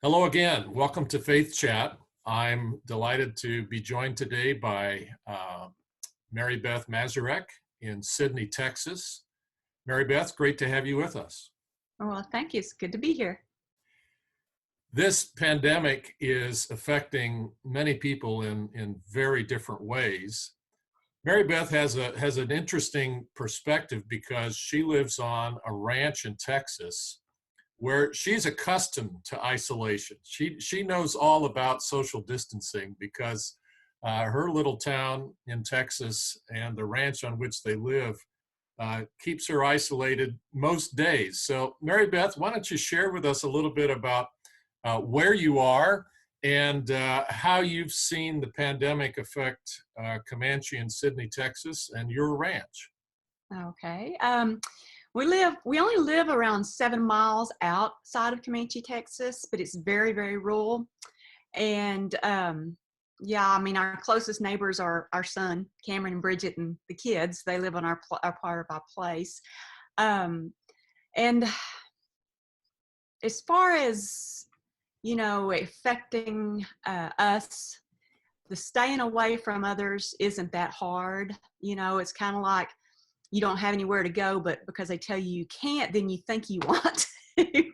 Hello again. Welcome to Faith Chat. I'm delighted to be joined today by Mary Beth Mazurek in Sydney, Texas. Mary Beth, great to have you with us. Well, thank you. It's good to be here. This pandemic is affecting many people in very different ways. Mary Beth has an interesting perspective because she lives on a ranch in Texas where she's accustomed to isolation. She knows all about social distancing because her little town in Texas and the ranch on which they live keeps her isolated most days. So Mary Beth, why don't you share with us a little bit about where you are and how you've seen the pandemic affect Comanche in Sydney, Texas, and your ranch. Okay. We only live around 7 miles outside of Comanche, Texas, but it's very, very rural. And yeah, I mean, our closest neighbors are our son, Cameron and Bridget, and the kids. They live on our part of our place. And as far as, affecting us, the staying away from others isn't that hard. It's kind of like you don't have anywhere to go, but because they tell you can't, then you think you want to.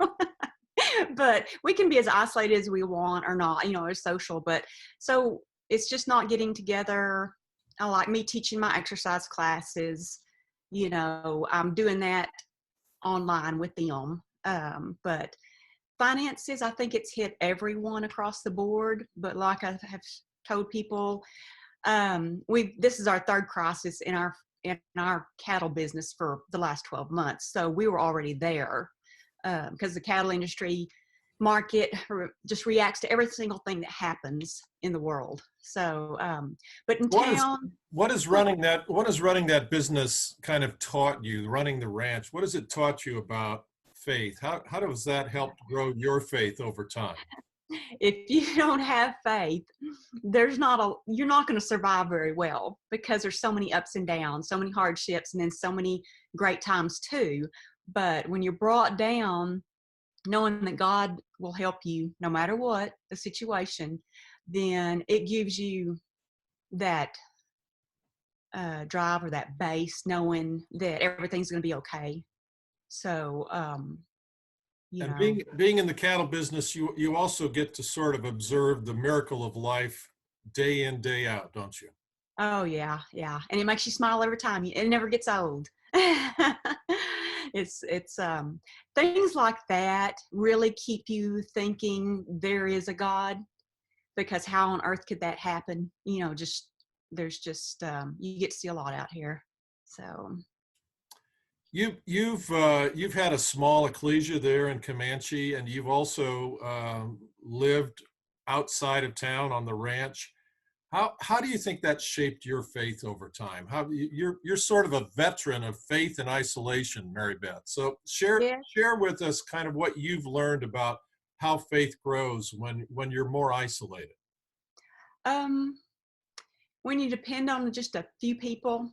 But we can be as isolated as we want or not, or social. But so it's just not getting together. I like me teaching my exercise classes. I'm doing that online with them. But finances, I think it's hit everyone across the board. But like I have told people, this is our third crisis in our cattle business for the last 12 months. So we were already there because the cattle industry market just reacts to every single thing that happens in the world. So, but in town, what is running that business kind of taught you, running the ranch? What has it taught you about faith? How does that help grow your faith over time? If you don't have faith, you're not going to survive very well because there's so many ups and downs, so many hardships, and then so many great times too. But when you're brought down, knowing that God will help you no matter what the situation, then it gives you that drive or that base, knowing that everything's going to be okay. So, And being in the cattle business, you also get to sort of observe the miracle of life day in, day out, don't you? Oh yeah, yeah, and it makes you smile every time. It never gets old. It's things like that really keep you thinking there is a God, because how on earth could that happen? There's just you get to see a lot out here. So You've had a small ecclesia there in Comanche, and you've also lived outside of town on the ranch. How do you think that shaped your faith over time? You're sort of a veteran of faith and isolation, Mary Beth. So yeah. share with us kind of what you've learned about how faith grows when you're more isolated. When you depend on just a few people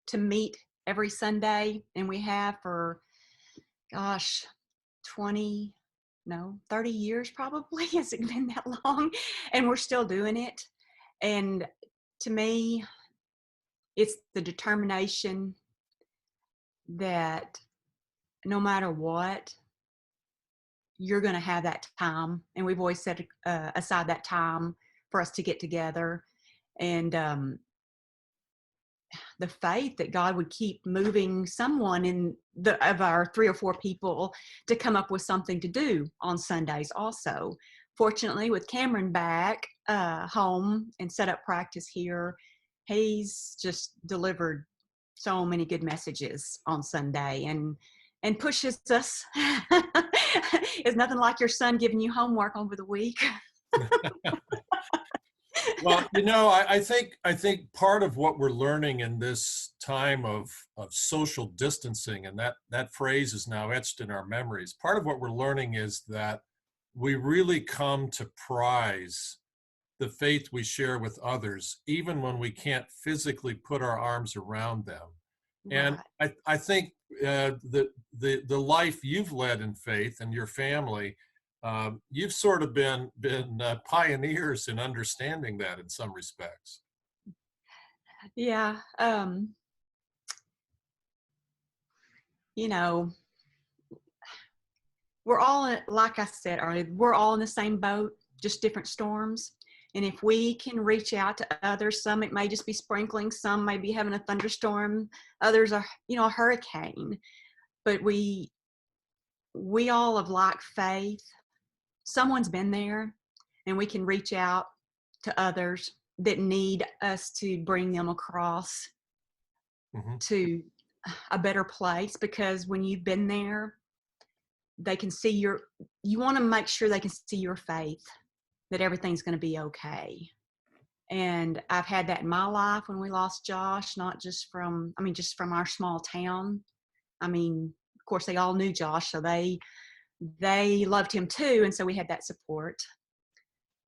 to meet every Sunday, and we have for, gosh, 30 years probably. Has it been that long? And we're still doing it. And to me, it's the determination that no matter what, you're going to have that time. And we've always set aside that time for us to get together. And the faith that God would keep moving someone of our 3 or 4 people to come up with something to do on Sundays also. Fortunately, with Cameron back home and set up practice here, he's just delivered so many good messages on Sunday and pushes us. It's nothing like your son giving you homework over the week. Well, I think part of what we're learning in this time of social distancing, and that phrase is now etched in our memories. Part of what we're learning is that we really come to prize the faith we share with others, even when we can't physically put our arms around them. And I think the life you've led in faith and your family You've sort of been pioneers in understanding that in some respects. Yeah. You know, we're all like I said earlier, we're all in the same boat, just different storms. And if we can reach out to others, some it may just be sprinkling, some may be having a thunderstorm, others are, a hurricane. But we all have like faith. Someone's been there, and we can reach out to others that need us to bring them across Hmm. to a better place, because when you've been there, they can see you want to make sure they can see your faith, that everything's going to be okay. And I've had that in my life when we lost Josh, not just just from our small town. Of course, they all knew Josh, so they loved him too. And so we had that support.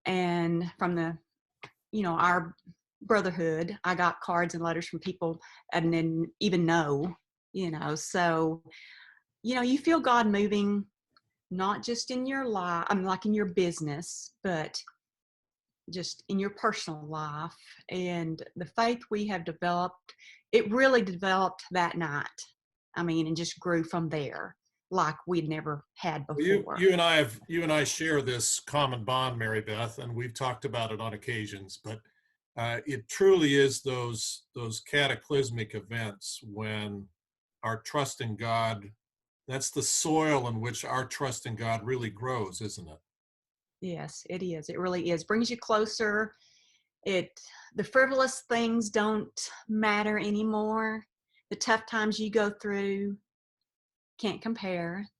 And from our brotherhood, I got cards and letters from people I didn't even know, so, you feel God moving, not just in your life, like in your business, but just in your personal life. And the faith we have developed, it really developed that night. And just grew from there like we'd never had Well, before. you and I share this common bond, Mary Beth, and we've talked about it on occasions. But it truly is those cataclysmic events when our trust in God, that's the soil in which our trust in God really grows, isn't it? Yes, it is. It really is. Brings you closer. The frivolous things don't matter anymore. The tough times you go through can't compare.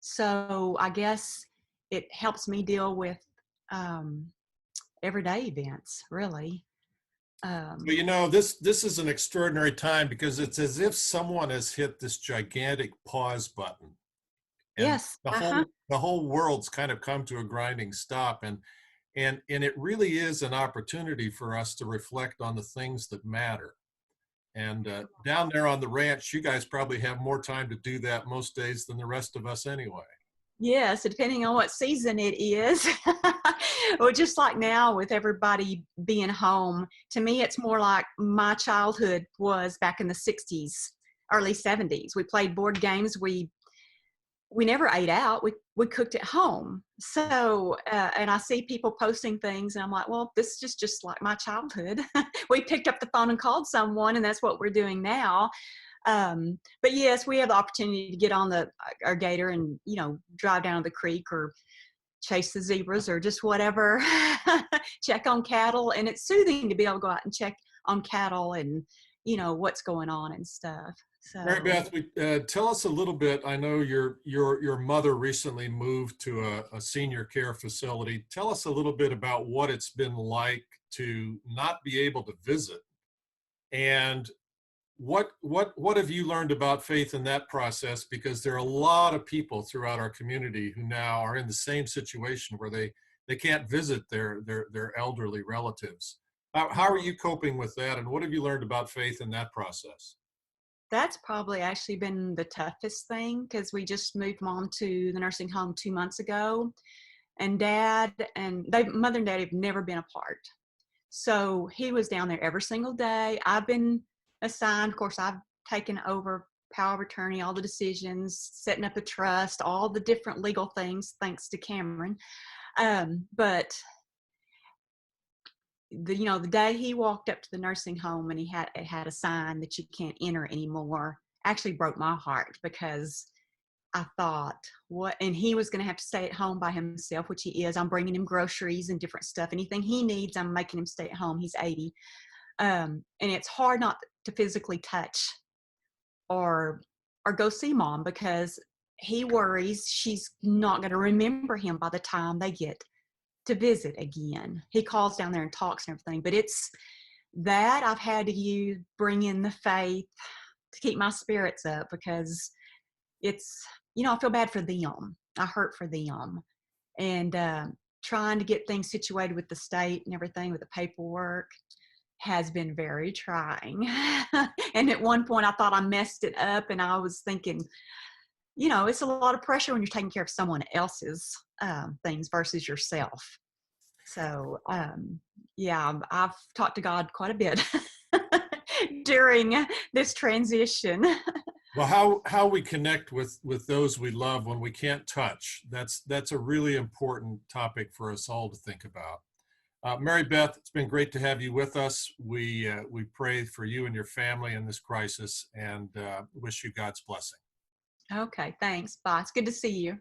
So I guess it helps me deal with um, everyday events, really. But Um, this is an extraordinary time because it's as if someone has hit this gigantic pause button, and yes. Uh-huh. the whole world's kind of come to a grinding stop, and it really is an opportunity for us to reflect on the things that matter. And down there on the ranch, you guys probably have more time to do that most days than the rest of us anyway. Yes, depending on what season it is. Well, just like now with everybody being home, to me, it's more like my childhood was back in the 60s, early 70s. We played board games. We never ate out. We cooked at home. So, and I see people posting things, and I'm like, well, this is just like my childhood. We picked up the phone and called someone, and that's what we're doing now. But yes, we have the opportunity to get on our gator and drive down to the creek or chase the zebras or just whatever. Check on cattle, and it's soothing to be able to go out and check on cattle and what's going on and stuff. Mary So Beth, tell us a little bit. I know your mother recently moved to a senior care facility. Tell us a little bit about what it's been like to not be able to visit, and what have you learned about faith in that process? Because there are a lot of people throughout our community who now are in the same situation where they can't visit their elderly relatives. How are you coping with that, and what have you learned about faith in that process? that's probably actually been the toughest thing, because we just moved mom to the nursing home 2 months ago, and mother and dad have never been apart. So he was down there every single day. I've been assigned, of course, I've taken over power of attorney, all the decisions, setting up a trust, all the different legal things, thanks to Cameron. But the day he walked up to the nursing home and it had a sign that you can't enter anymore, actually broke my heart, because I thought, what? And he was going to have to stay at home by himself, which he is. I'm bringing him groceries and different stuff. Anything he needs, I'm making him stay at home. He's 80. And it's hard not to physically touch or go see mom, because he worries she's not going to remember him by the time they get to visit again. He calls down there and talks and everything, but it's that I've had to bring in the faith to keep my spirits up, because it's, I feel bad for them. I hurt for them. And trying to get things situated with the state and everything with the paperwork has been very trying. And at one point I thought I messed it up, and I was thinking, it's a lot of pressure when you're taking care of someone else's things versus yourself. So, yeah, I've talked to God quite a bit during this transition. Well, how we connect with those we love when we can't touch, that's a really important topic for us all to think about. Mary Beth, it's been great to have you with us. We pray for you and your family in this crisis, and wish you God's blessing. Okay, thanks. Bye. It's good to see you.